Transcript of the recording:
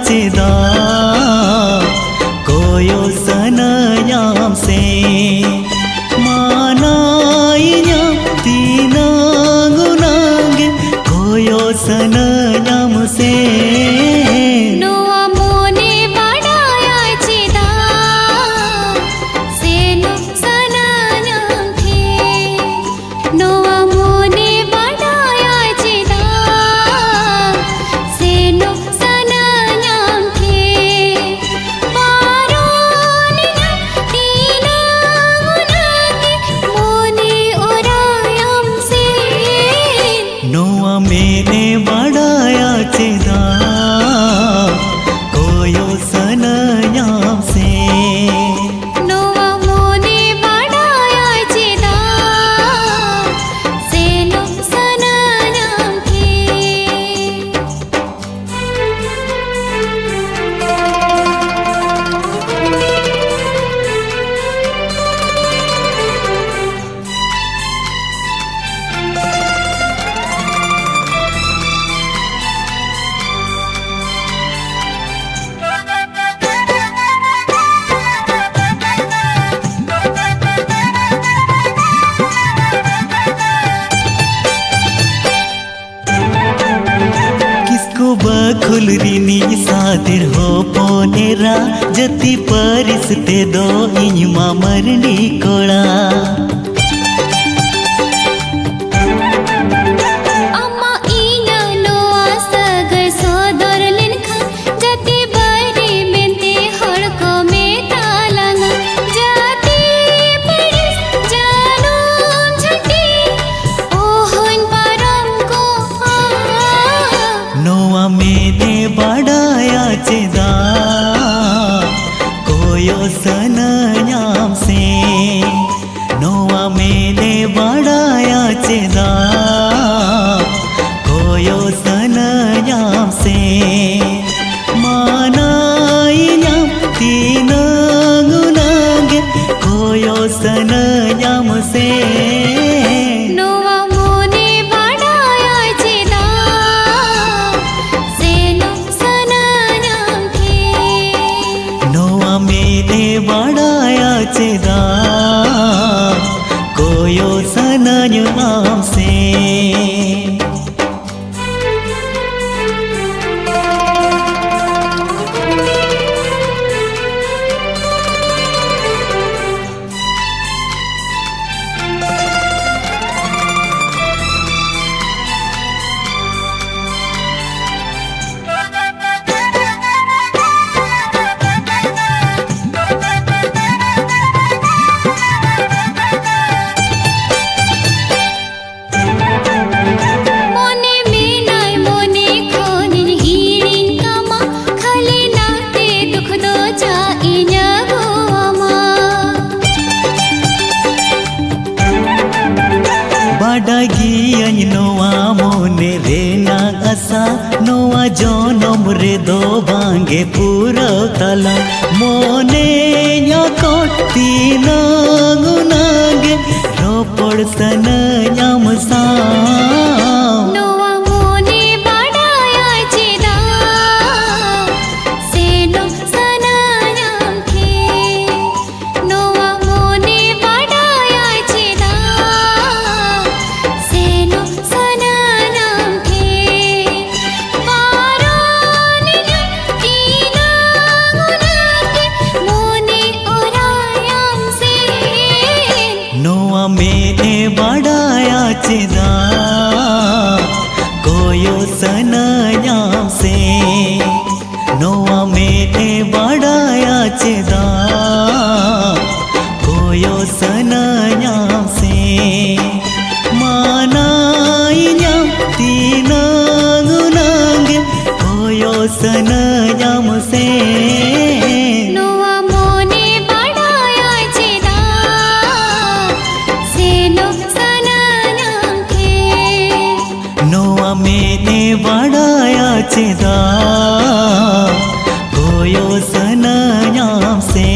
चेदा कोयो सनयाम से मानाइया तीना गुनागे कोयो सनयाम से मैंने बढ़ाया चेदा कोयो सनयाम से नोवा मोने बढ़ाया चेदा सेनो सनयाम थे बखुल रिनी सादिर हो पोनेरा जति परिस्ते दो इन्मा मरनी कोड़ा अम्मा इना नोआ सगर सोदर लिनखा जति बरी बिनते हड़को में तालंगा जति परिस जानूम झटी ओहन परम को नोआ मैंने बढ़ाया चेदा कोयो सनयाम से नोआ मैंने बढ़ाया चेदा कोयो सनयाम से मानाइया तीना गुनागे कोयो सनयाम से नोवा मोने बढ़ाया चेदा सेनो सनयाम थे नोआ मैंने बढ़ाया चेदा कोयो सनयाम से बाडागियन नोआ मोने रेना असा नोआ जोनम रे दो बांगे पूरा तला मोने या कोटी ना गुनागे रोपड़ सनयाम सा नोवा मोने बढ़ाया चेदा सेनो सनयाम थे नोवा मोने बढ़ाया चेदा सेनो सनयाम थे पारोनिया तीना गुनागे मोने ओरायाम से नोआ मैंने बढ़ाया चेदा कोयो सनयाम से नोआ मैंने बढ़ाया चेदा कोयो सनयाम से मानाइया तीना गुनागे कोयो सनयाम से नोवा मोने बढ़ाया चेदा सेनो सनयाम थे नोआ मैंने बढ़ाया चेदा कोयो सनयाम से